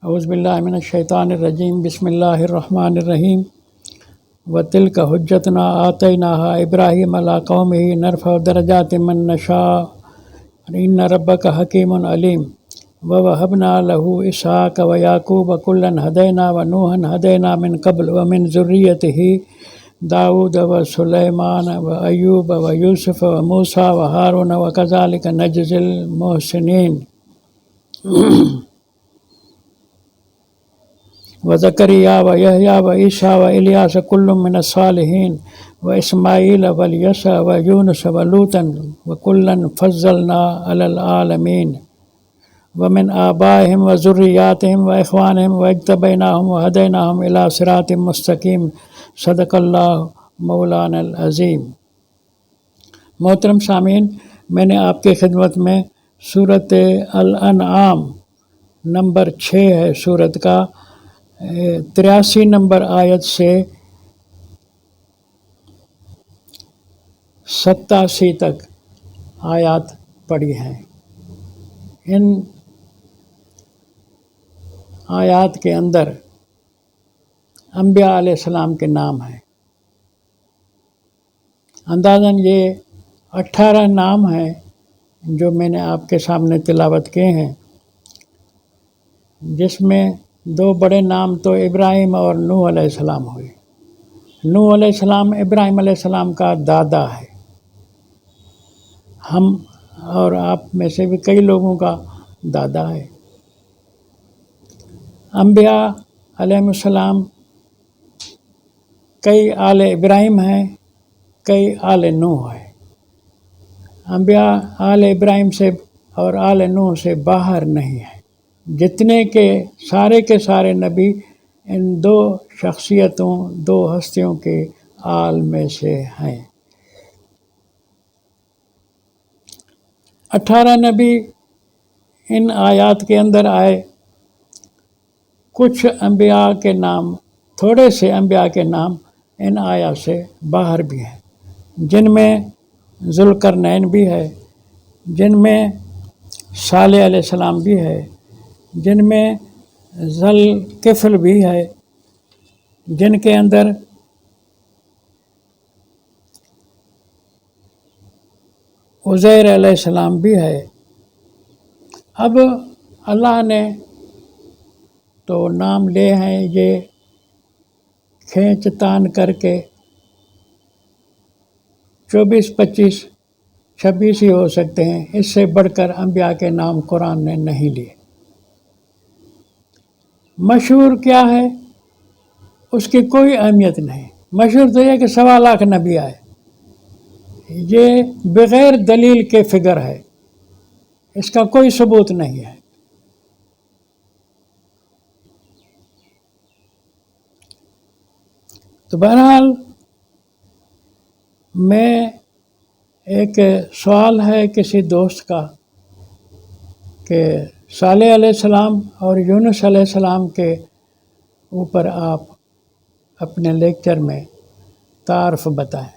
اعوذ باللہ من الشیطان الرجیم بسم اللہ الرحمن الرحیم وتلک حجتنا آتیناہا ابراہیم علی قومہ نرفع درجات من نشاء ان ربک حکیم علیم ووہبنا لہ اسحاق ویعقوب کلا ہدینا ونوحا ہدینا من قبل ومن ذریتہ داؤد وسلیمان وایوب ویوسف وموسیٰ وہارون وکذالک نجزی المحسنین وزکریا ویحییٰ وعیسیٰ والیاس کل من الصالحین واسماعیل والیسع ویونس ولوطا وکلا فضلنا علی العالمین ومن آبائہم وذریاتہم واخوانہم واجتبیناہم وہدیناہم الی صراط مستقیم صدق اللہ مولانا العظیم۔ محترم سامعین، میں نے آپ کی خدمت میں سورۃ الانعام نمبر 6 ہے سورت کا 83 نمبر آیت سے 87 تک آیات پڑھی ہیں۔ ان آیات کے اندر انبیاء علیہ السلام کے نام ہیں۔ اندازاً یہ 18 نام ہیں جو میں نے آپ کے سامنے تلاوت کیے ہیں، جس میں 2 بڑے نام تو ابراہیم اور نوح علیہ السلام ہوئے۔ نوح علیہ السلام ابراہیم علیہ السلام کا دادا ہے، ہم اور آپ میں سے بھی کئی لوگوں کا دادا ہے۔ انبیاء علیہ السلام کئی آل ابراہیم ہیں، کئی آل نوح ہے۔ انبیاء آل ابراہیم سے اور آل نوح سے باہر نہیں ہیں۔ جتنے کے سارے نبی ان 2 شخصیتوں 2 ہستیوں کے آل میں سے ہیں۔ 18 نبی ان آیات کے اندر آئے۔ کچھ انبیاء کے نام، تھوڑے سے انبیاء کے نام ان آیات سے باہر بھی ہیں، جن میں ذوالقرنین بھی ہے، جن میں صالح علیہ السلام بھی ہے، جن میں ذوالکفل بھی ہے، جن کے اندر عزیر علیہ السلام بھی ہے۔ اب اللہ نے تو نام لے ہیں، یہ کھینچ تان کر کے 24 25 26 ہی ہو سکتے ہیں، اس سے بڑھ کر انبیاء کے نام قرآن نے نہیں لیے۔ مشہور کیا ہے اس کی کوئی اہمیت نہیں، مشہور تو یہ کہ 1.25 لاکھ نبی آئے، یہ بغیر دلیل کے فگر ہے، اس کا کوئی ثبوت نہیں ہے۔ تو بہرحال میں ایک سوال ہے کسی دوست کا کہ صالح علیہ السلام اور یونس علیہ السلام کے اوپر آپ اپنے لیکچر میں تعارف بتائیں۔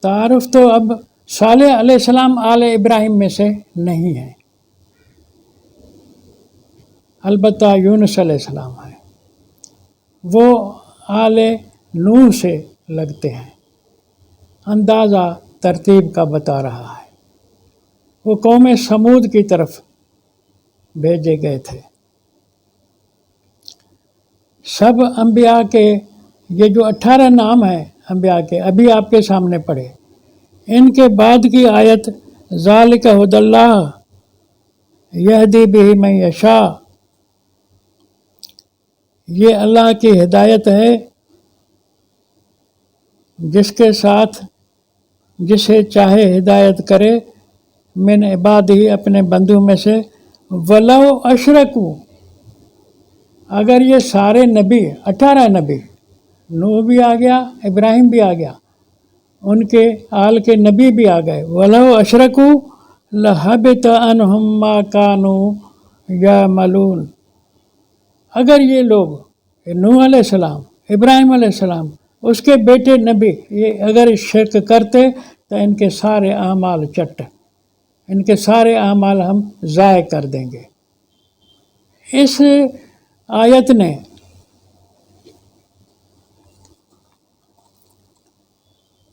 تعارف تو اب صالح علیہ السلام آل ابراہیم میں سے نہیں ہے، البتہ یونس علیہ السلام ہے، وہ آل نوح سے لگتے ہیں۔ اندازہ ترتیب کا بتا رہا ہے، وہ قوم سمود کی طرف بھیجے گئے تھے۔ سب انبیاء کے یہ جو 18 نام ہیں انبیاء کے ابھی آپ کے سامنے پڑھے، ان کے بعد کی آیت ذالک ھدی اللہ یہدی بہ من یشاء، یہ اللہ کی ہدایت ہے جس کے ساتھ جسے چاہے ہدایت کرے، من عبادہ اپنے بندوں میں سے، ولو اشرکوا، اگر یہ سارے نبی 18 نبی، نوح بھی آ گیا، ابراہیم بھی آ گیا، ان کے آل کے نبی بھی آ گئے، ولو اشرکوا لحبط عنہم ما کانوا یعملون، اگر یہ لوگ نوح علیہ السلام، ابراہیم علیہ السلام، اس کے بیٹے نبی یہ اگر شرک کرتے تو ان کے سارے اعمال چٹ، ان کے سارے اعمال ہم ضائع کر دیں گے۔ اس آیت نے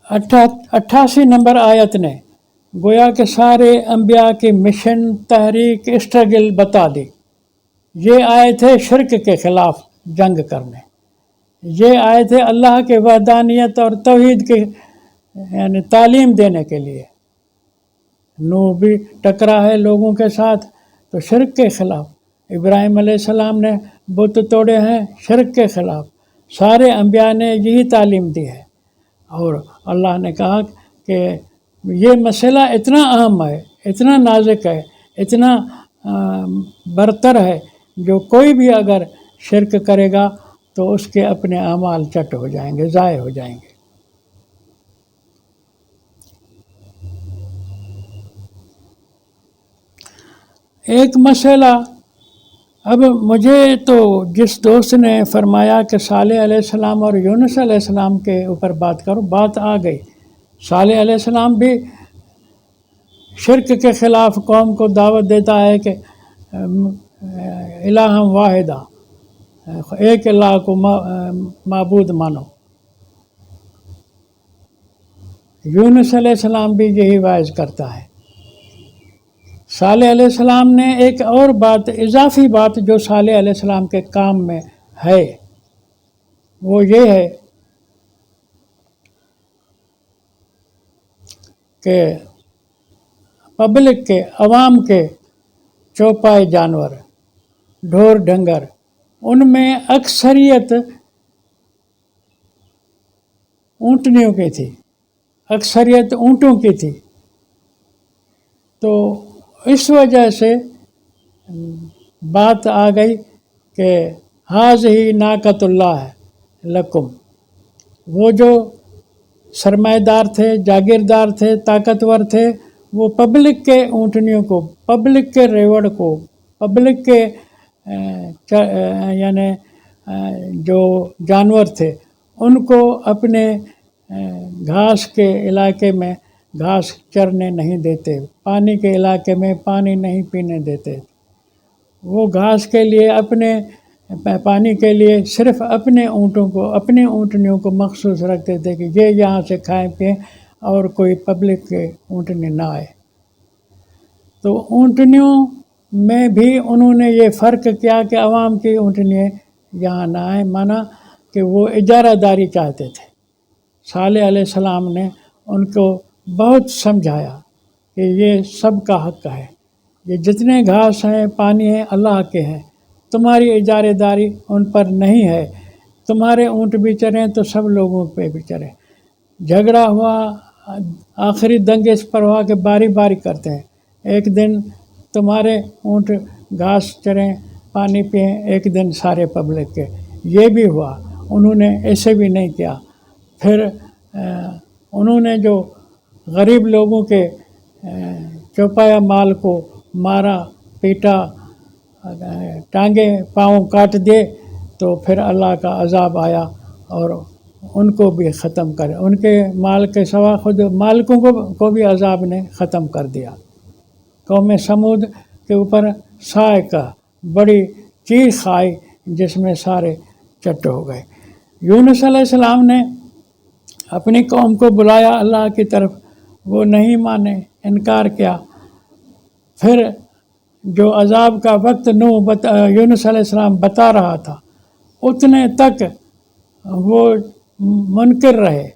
88 نمبر آیت نے گویا کہ سارے انبیاء کی مشن، تحریک، اسٹرگل بتا دی۔ یہ آئے تھے شرک کے خلاف جنگ کرنے، یہ آئے تھے اللہ کے وحدانیت اور توحید کے یعنی تعلیم دینے کے لیے۔ نوح بھی ٹکرا ہے لوگوں کے ساتھ تو شرک کے خلاف، ابراہیم علیہ السلام نے بت توڑے ہیں شرک کے خلاف، سارے انبیاء نے یہی تعلیم دی ہے۔ اور اللہ نے کہا کہ یہ مسئلہ اتنا اہم ہے، اتنا نازک ہے، اتنا برتر ہے، جو کوئی بھی اگر شرک کرے گا تو اس کے اپنے اعمال چٹ ہو جائیں گے، ضائع ہو جائیں گے۔ ایک مسئلہ، اب مجھے تو جس دوست نے فرمایا کہ صالح علیہ السلام اور یونس علیہ السلام کے اوپر بات کرو، بات آ گئی۔ صالح علیہ السلام بھی شرک کے خلاف قوم کو دعوت دیتا ہے کہ الہ واحدہ، ایک اللہ کو معبود مانو۔ یونس علیہ السلام بھی یہی واعظ کرتا ہے۔ صالح علیہ السلام نے ایک اور بات، اضافی بات جو صالح علیہ السلام کے کام میں ہے، وہ یہ ہے کہ پبلک کے، عوام کے چوپائے جانور، ڈھور ڈنگر، ان میں اکثریت اونٹنیوں کی تھی، اکثریت اونٹوں کی تھی۔ تو اس وجہ سے بات آ گئی کہ ہاذہ ناقۃ اللہ لکم۔ وہ جو سرمایہ دار تھے، جاگیردار تھے، طاقتور تھے، وہ پبلک کے اونٹنیوں کو، پبلک کے ریوڑ کو، پبلک کے یعنی جو جانور تھے ان کو اپنے گھاس کے علاقے میں گھاس چرنے نہیں دیتے، پانی کے علاقے میں پانی نہیں پینے دیتے۔ وہ گھاس کے لیے، اپنے پانی کے لیے صرف اپنے اونٹوں کو، اپنے اونٹنیوں کو مخصوص رکھتے تھے کہ یہ یہاں سے کھائیں پئیں اور کوئی پبلک کے اونٹنی نہ آئے۔ تو اونٹنیوں میں بھی انہوں نے یہ فرق کیا کہ عوام کی اونٹنیاں یہاں نہ آئیں، مانا کہ وہ اجارہ داری چاہتے تھے۔ صالح علیہ السلام نے ان کو بہت سمجھایا کہ یہ سب کا حق ہے، یہ جتنے گھاس ہیں، پانی ہیں، اللہ کے ہیں، تمہاری اجارہ داری ان پر نہیں ہے۔ تمہارے اونٹ بھی چریں تو سب لوگوں پہ بھی چریں۔ جھگڑا ہوا، آخری دنگ اس پر ہوا کہ باری باری کرتے ہیں، ایک دن تمہارے اونٹ گھاس چریں، پانی پئیں، ایک دن سارے پبلک کے۔ یہ بھی ہوا، انہوں نے ایسے بھی نہیں کیا۔ پھر انہوں نے جو غریب لوگوں کے چوپایا مال کو مارا، پیٹا، ٹانگیں پاؤں کاٹ دیے، تو پھر اللہ کا عذاب آیا اور ان کو بھی ختم کر، ان کے مال کے سوا خود مالکوں کو بھی عذاب نے ختم کر دیا۔ قوم سمود کے اوپر صاعقہ، بڑی چیخ آئی جس میں سارے چٹ ہو گئے۔ یونس علیہ السلام نے اپنی قوم کو بلایا اللہ کی طرف، وہ نہیں مانے، انکار کیا۔ پھر جو عذاب کا وقت یونس علیہ السلام بتا رہا تھا، اتنے تک وہ منکر رہے۔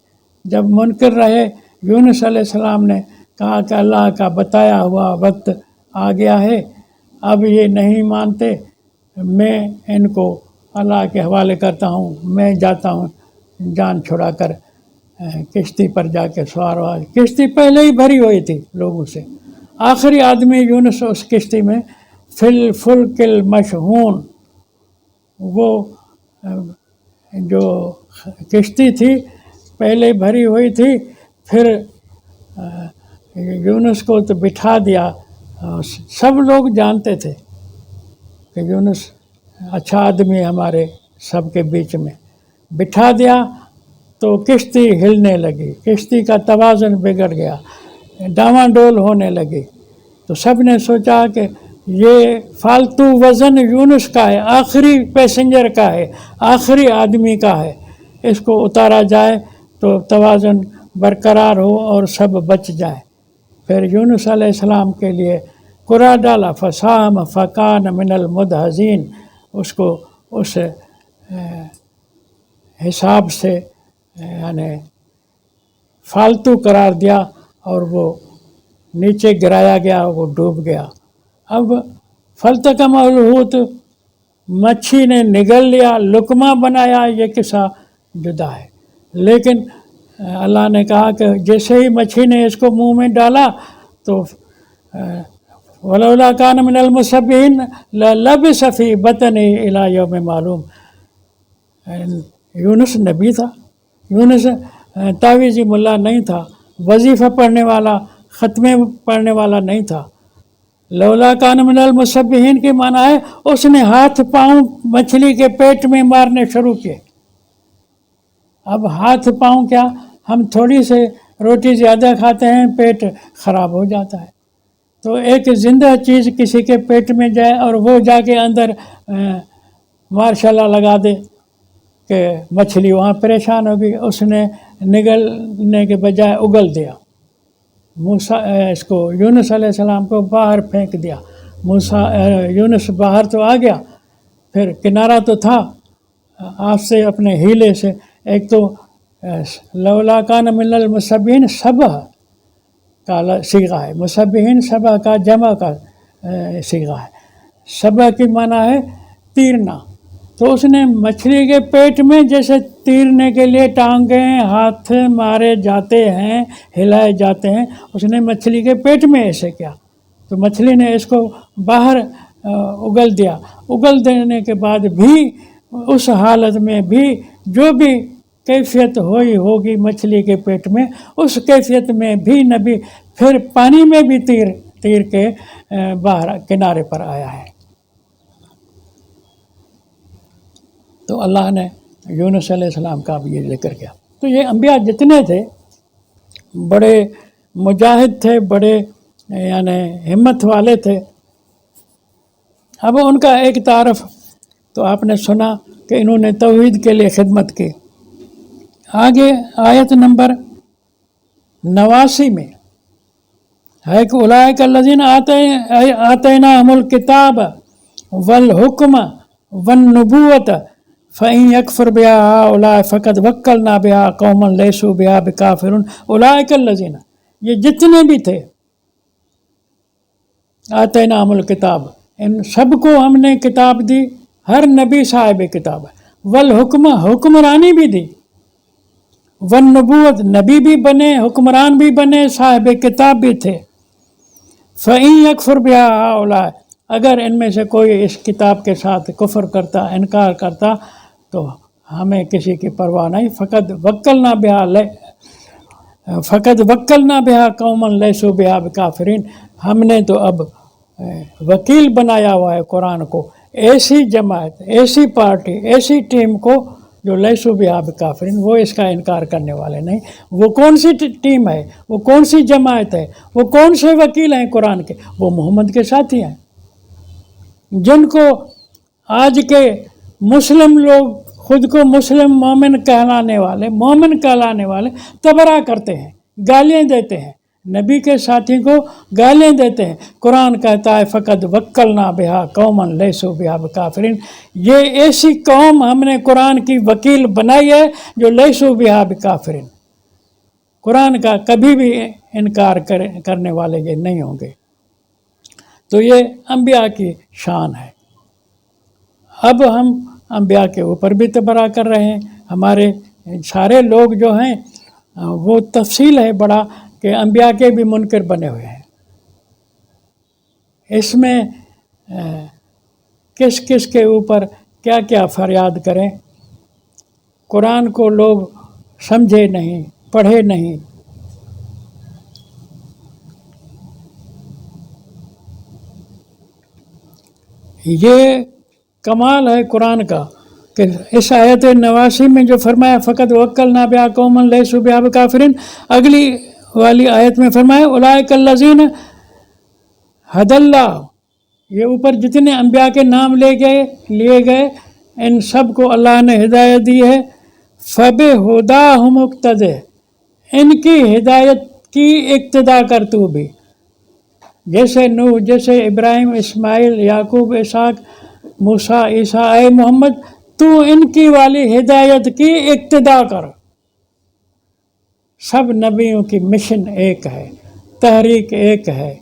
جب منکر رہے، یونس علیہ السلام نے کہا کہ اللہ کا بتایا ہوا وقت آ گیا ہے، اب یہ نہیں مانتے، میں ان کو اللہ کے حوالے کرتا ہوں، میں جاتا ہوں جان چھڑا کر کشتی پر جا کے سوار ہوا۔ کشتی پہلے ہی بھری ہوئی تھی لوگوں سے، آخری آدمی یونس اس کشتی میں فی الفلک المشحون، وہ جو کشتی تھی پہلے بھری ہوئی تھی، پھر یونس کو تو بٹھا دیا۔ سب لوگ جانتے تھے کہ یونس اچھا آدمی ہمارے سب کے بیچ میں، بٹھا دیا تو کشتی ہلنے لگی، کشتی کا توازن بگڑ گیا، ڈاواں ڈول ہونے لگی۔ تو سب نے سوچا کہ یہ فالتو وزن یونس کا ہے، آخری پیسنجر کا ہے، آخری آدمی کا ہے، اس کو اتارا جائے تو توازن برقرار ہو اور سب بچ جائے۔ پھر یونس علیہ السلام کے لیے قرآ ڈالا، فسام فکان من المدحضین، اس کو اس حساب سے یعنی فالتو قرار دیا اور وہ نیچے گرایا گیا، وہ ڈوب گیا۔ اب فلتقم الحوت، مچھی نے نگل لیا، لقمہ بنایا، یہ قصہ جدا ہے، لیکن اللہ نے کہا کہ جیسے ہی مچھی نے اس کو منہ میں ڈالا تو ولولا کان من المسبحین للبث فی بطنہ الی یوم معلوم، یونس نبی تھا، یونس تعویذی ملا نہیں تھا، وظیفہ پڑھنے والا، ختمے پڑھنے والا نہیں تھا۔ لولا کان من المسبحین کی معنی ہے اس نے ہاتھ پاؤں مچھلی کے پیٹ میں مارنے شروع کیے۔ اب ہاتھ پاؤں کیا، ہم تھوڑی سے روٹی زیادہ کھاتے ہیں پیٹ خراب ہو جاتا ہے، تو ایک زندہ چیز کسی کے پیٹ میں جائے اور وہ جا کے اندر ماشاء اللہ لگا دے کہ مچھلی وہاں پریشان ہوگی، اس نے نگلنے کے بجائے اگل دیا، اس کو یونس علیہ السلام کو باہر پھینک دیا۔ یونس باہر تو آ گیا، پھر کنارہ تو تھا، آپ سے اپنے ہیلے سے ایک تو لولا کان من المسبحین سبح کا صیغہ ہے، مسبحین سبح کا جمع کا صیغہ ہے، سبح کی معنی ہے تیرنا، تو اس نے مچھلی کے پیٹ میں جیسے تیرنے کے لیے ٹانگیں ہاتھ مارے جاتے ہیں، ہلائے جاتے ہیں، اس نے مچھلی کے پیٹ میں ایسے کیا تو مچھلی نے اس کو باہر اگل دیا۔ اگل دینے کے بعد بھی اس حالت میں بھی جو بھی کیفیت ہوگی مچھلی کے پیٹ میں، اس کیفیت میں بھی نبی پھر پانی میں بھی تیر کے باہر کنارے پر آیا ہے۔ تو اللہ نے یونس علیہ السلام کا بھی یہ ذکر کیا۔ تو یہ انبیاء جتنے تھے بڑے مجاہد تھے، بڑے یعنی ہمت والے تھے۔ اب ان کا ایک تعارف تو آپ نے سنا کہ انہوں نے توحید کے لیے خدمت کی۔ آگے آیت نمبر 89 میں ہے کہ اولئک الذین آتیناہم الکتاب والحکم والنبوۃ فإن یکفر بہا ہؤلاء فقد وکلنا بہا قوما لیسوا بہا بکافرین۔ اولئک الذین، یہ جتنے بھی تھے، آتیناہم الکتاب، ان سب کو ہم نے کتاب دی، ہر نبی صاحب کتاب ہے، والحکم، حکمرانی بھی دی، والنبوت، نبی بھی بنے، حکمران بھی بنے، صاحب کتاب بھی تھے۔ فإن یکفر بہا ہؤلاء، اگر ان میں سے کوئی اس کتاب کے ساتھ کفر کرتا، انکار کرتا تو ہمیں کسی کی پرواہ نہیں۔ فقد وکلنا بہا قوما لیسوا بہا بکافرین، ہم نے تو اب وکیل بنایا ہوا ہے قرآن کو ایسی جماعت، ایسی پارٹی، ایسی ٹیم کو جو لیسوا بہا بکافرین، وہ اس کا انکار کرنے والے نہیں۔ وہ کون سی ٹیم ہے، وہ کون سی جماعت ہے، وہ کون سے وکیل ہیں قرآن کے؟ وہ محمد کے ساتھی ہیں، جن کو آج کے مسلم لوگ خود کو مسلم مومن کہلانے والے تبرہ کرتے ہیں، گالیاں دیتے ہیں، نبی کے ساتھی کو گالیاں دیتے ہیں۔ قرآن کہتا ہے فقد وکلنا بہا قوما لیسوا بہا بکافرین، یہ ایسی قوم ہم نے قرآن کی وکیل بنائی ہے جو لیسوا بہا بکافرین، قرآن کا کبھی بھی انکار کرنے والے یہ نہیں ہوں گے۔ تو یہ انبیاء کی شان ہے۔ اب ہم انبیاء کے اوپر بھی تبرہ کر رہے ہیں۔ ہمارے سارے لوگ جو ہیں وہ تفصیل ہے بڑا کہ انبیاء کے بھی منکر بنے ہوئے ہیں۔ اس میں کس کس کے اوپر کیا کیا فریاد کریں؟ قرآن کو لوگ سمجھے نہیں، پڑھے نہیں، یہ کمال ہے قرآن کا کہ اس آیت 89 میں جو فرمایا فقد وکلنا بہا قوما لیسوا بہا بکافرین، اگلی والی آیت میں فرمایا اولئک الذین ھدی اللہ، یہ اوپر جتنے انبیاء کے نام لیے گئے ان سب کو اللہ نے ہدایت دی ہے. فَبِهُدَاهُمُ اقْتَدِِ، ان کی ہدایت کی اقتدا کر تو بھی. جیسے نوح، جیسے ابراہیم، اسماعیل، یعقوب، اسحاق، موسیٰ، عیسیٰ، اے محمد تو ان کی والی ہدایت کی اقتدا کر. سب نبیوں کی مشن ایک ہے، تحریک ایک ہے،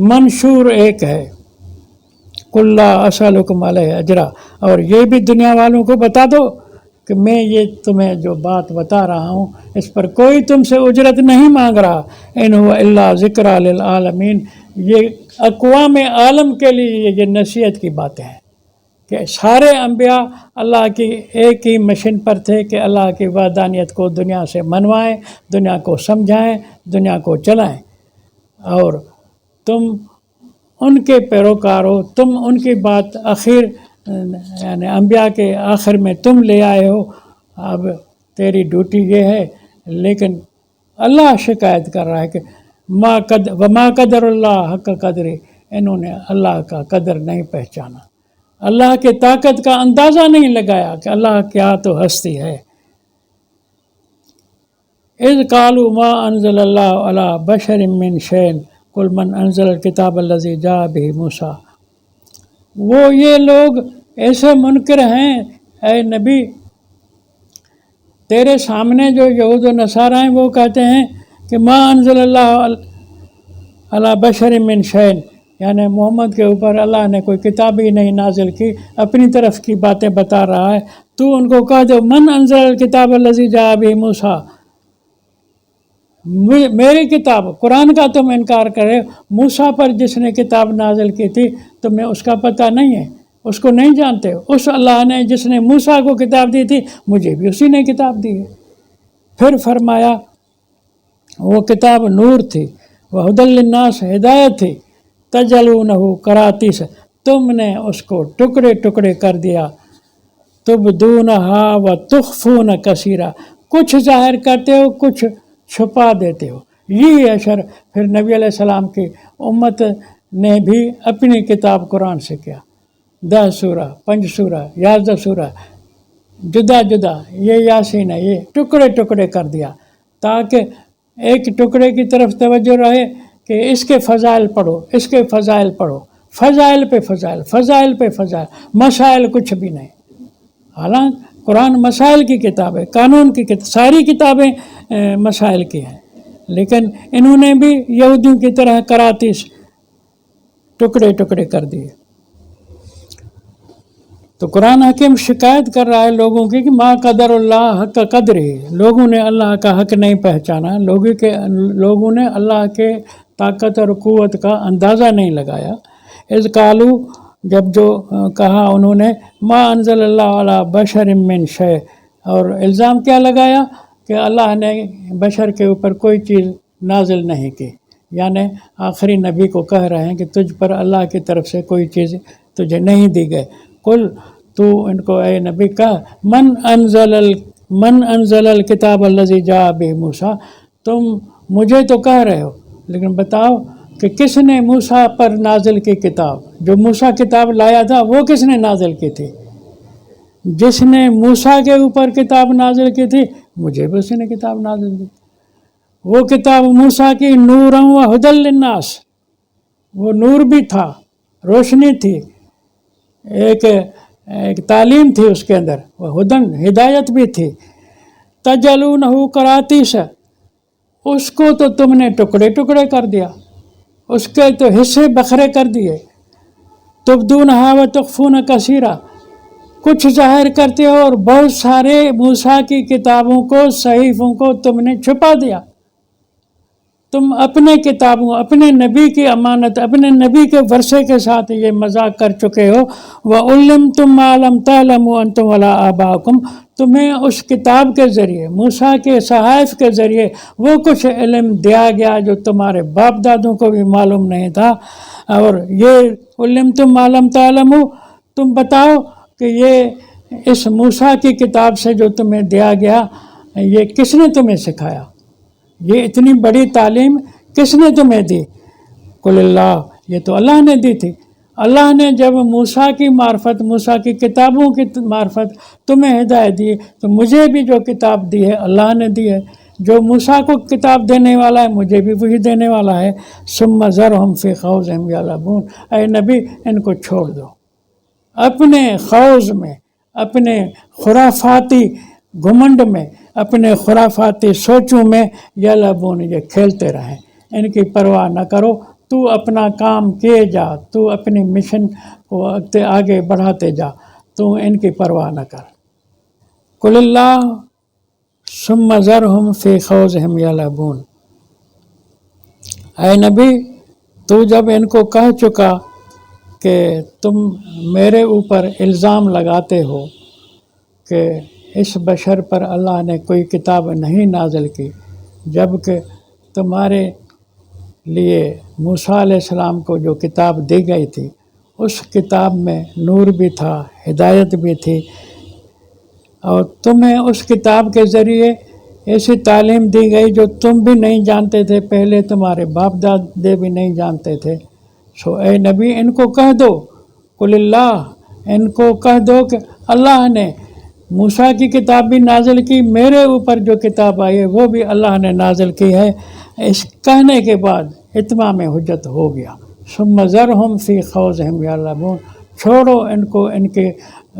منشور ایک ہے. قُلْ لَا أَسْأَلُكُمْ عَلَيْهِ أَجْرًا، اور یہ بھی دنیا والوں کو بتا دو کہ میں یہ تمہیں جو بات بتا رہا ہوں اس پر کوئی تم سے اجرت نہیں مانگ رہا. إِنْ هُوَ إِلَّا ذِكْرًا لِلْعَالَمِينَ، یہ اقوام عالم کے لیے یہ نصیحت کی باتیں ہیں کہ سارے انبیاء اللہ کی ایک ہی مشن پر تھے کہ اللہ کی وحدانیت کو دنیا سے منوائیں، دنیا کو سمجھائیں، دنیا کو چلائیں. اور تم ان کے پیروکار ہو، تم ان کی بات یعنی انبیاء کے آخر میں تم لے آئے ہو. اب تیری ڈیوٹی یہ ہے. لیکن اللہ شکایت کر رہا ہے کہ وما قدر اللہ حق قدری، انہوں نے اللہ کا قدر نہیں پہچانا، اللہ کے طاقت کا اندازہ نہیں لگایا کہ اللہ کیا تو ہستی ہے. اذ قالوا ما انزل اللہ علی بشر من شیء قل من انزل الکتاب الذی جاء بہ موسیٰ. وہ یہ لوگ ایسے منکر ہیں اے نبی، تیرے سامنے جو یہود و نصارہ ہیں وہ کہتے ہیں کہ ما انزل اللہ علی بشر من شیء، یعنی محمد کے اوپر اللہ نے کوئی کتاب ہی نہیں نازل کی، اپنی طرف کی باتیں بتا رہا ہے. تو ان کو کہہ دو من انزل الکتاب الذی جاء بہ موسیٰ، میری کتاب قرآن کا تم انکار کرے، موسیٰ پر جس نے کتاب نازل کی تھی تمہیں اس کا پتہ نہیں ہے، اس کو نہیں جانتے. اس اللہ نے جس نے موسیٰ کو کتاب دی تھی مجھے بھی اسی نے کتاب دی ہے. پھر فرمایا وہ کتاب نور تھی، وہدی للناس، ہدایت تھی. تجعلونہ قراطیس، تم نے اس کو ٹکڑے ٹکڑے کر دیا. تبدونہا وتخفون کثیرا، کچھ ظاہر کرتے ہو کچھ چھپا دیتے ہو. یہی اشر پھر نبی علیہ السلام کی امت نے بھی اپنی کتاب قرآن سے کیا. 10 سورہ، 5 سورہ، 11 سورہ جدا جدا، یہ یاسین ہے، یہ ٹکڑے ٹکڑے کر دیا تاکہ ایک ٹکڑے کی طرف توجہ رہے کہ اس کے فضائل پڑھو، اس کے فضائل پڑھو، فضائل پہ فضائل، فضائل پہ فضائل، مسائل کچھ بھی نہیں. حالانکہ قرآن مسائل کی کتاب ہے، قانون کی کتاب، ساری کتابیں مسائل کی ہیں، لیکن انہوں نے بھی یہودیوں کی طرح قراطیس ٹکڑے ٹکڑے کر دیے. تو قرآن حکیم شکایت کر رہا ہے لوگوں کی کہ ما قدر اللہ حق قدر ہی، لوگوں نے اللہ کا حق نہیں پہچانا، لوگوں نے اللہ کے طاقت اور قوت کا اندازہ نہیں لگایا. اذ قالوا، جب جو کہا انہوں نے ما انزل اللہ علی بشر من شیء، اور الزام کیا لگایا کہ اللہ نے بشر کے اوپر کوئی چیز نازل نہیں کی، یعنی آخری نبی کو کہہ رہے ہیں کہ تجھ پر اللہ کی طرف سے کوئی چیز تجھے نہیں دی گئی. قل، تو ان کو اے نبی کہا من انزل الکتاب الذی جاء بہ موسیٰ، تم مجھے تو کہہ رہے ہو لیکن بتاؤ کہ کس نے موسیٰ پر نازل کی کتاب، جو موسیٰ کتاب لایا تھا وہ کس نے نازل کی تھی؟ جس نے موسیٰ کے اوپر کتاب نازل کی تھی مجھے بھی اسی نے کتاب نازل کی. وہ کتاب موسیٰ کی نوراً وہدی للناس، وہ نور بھی تھا، روشنی تھی، ایک تعلیم تھی اس کے اندر، وہ ہدن، ہدایت بھی تھی. تجعلونہ قراطیس، اس کو تو تم نے ٹکڑے ٹکڑے کر دیا، اس کے تو حصے بکھرے کر دیے. تبدونہا وتخفون کثیرا، کچھ ظاہر کرتے ہو اور بہت سارے موسیٰ کی کتابوں کو، صحیفوں کو تم نے چھپا دیا. تم اپنے کتابوں، اپنے نبی کی امانت، اپنے نبی کے ورثے کے ساتھ یہ مذاق کر چکے ہو. وَعُلِّمْتُم مَّا لَمْ تَعْلَمُوا أَنتُمْ وَلَا آبَاؤُكُمْ، تمہیں اس کتاب کے ذریعے، موسیٰ کے صحائف کے ذریعے وہ کچھ علم دیا گیا جو تمہارے باپ دادوں کو بھی معلوم نہیں تھا. اور یہ عُلِّمْتُم مَّا لَمْ تَعْلَمُوا، تم بتاؤ کہ یہ اس موسیٰ کی کتاب سے جو تمہیں دیا گیا یہ کس نے تمہیں سکھایا؟ یہ اتنی بڑی تعلیم کس نے تمہیں دی؟ قل اللہ، یہ تو اللہ نے دی تھی. اللہ نے جب موسیٰ کی معرفت، موسیٰ کی کتابوں کی معرفت تمہیں ہدایت دی، تو مجھے بھی جو کتاب دی ہے اللہ نے دی ہے، جو موسیٰ کو کتاب دینے والا ہے مجھے بھی وہی دینے والا ہے۔ ثم ذرہم فی خوضہم یلعبون، اے نبی ان کو چھوڑ دو اپنے خوض میں، اپنے خرافاتی گھمنڈ میں، اپنے خرافاتی سوچوں میں، یلعبون یہ کھیلتے رہیں، ان کی پرواہ نہ کرو، تو اپنا کام کیے جا، تو اپنی مشن کو آگے بڑھاتے جا، تو ان کی پرواہ نہ کر۔ قل اللہ ثم ذرہم فی خوضہم یلعبون، اے نبی تو جب ان کو کہہ چکا کہ تم میرے اوپر الزام لگاتے ہو کہ اس بشر پر اللہ نے کوئی کتاب نہیں نازل کی، جبکہ تمہارے لیے موسیٰ علیہ السلام کو جو کتاب دی گئی تھی اس کتاب میں نور بھی تھا، ہدایت بھی تھی، اور تمہیں اس کتاب کے ذریعے ایسی تعلیم دی گئی جو تم بھی نہیں جانتے تھے، پہلے تمہارے باپ دادے بھی نہیں جانتے تھے۔ سو اے نبی ان کو کہہ دو، قل اللہ ان کو کہہ دو کہ اللہ نے موسیٰ کی کتاب بھی نازل کی، میرے اوپر جو کتاب آئی ہے وہ بھی اللہ نے نازل کی ہے۔ اس کہنے کے بعد اتمام حجت ہو گیا۔ ثم ذرہم فی خوضہم یلعبون، چھوڑو ان کو ان کے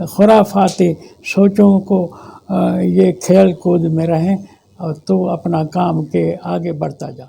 خرافاتی سوچوں کو، یہ کھیل کود میں رہیں، اور تو اپنا کام کے آگے بڑھتا جا۔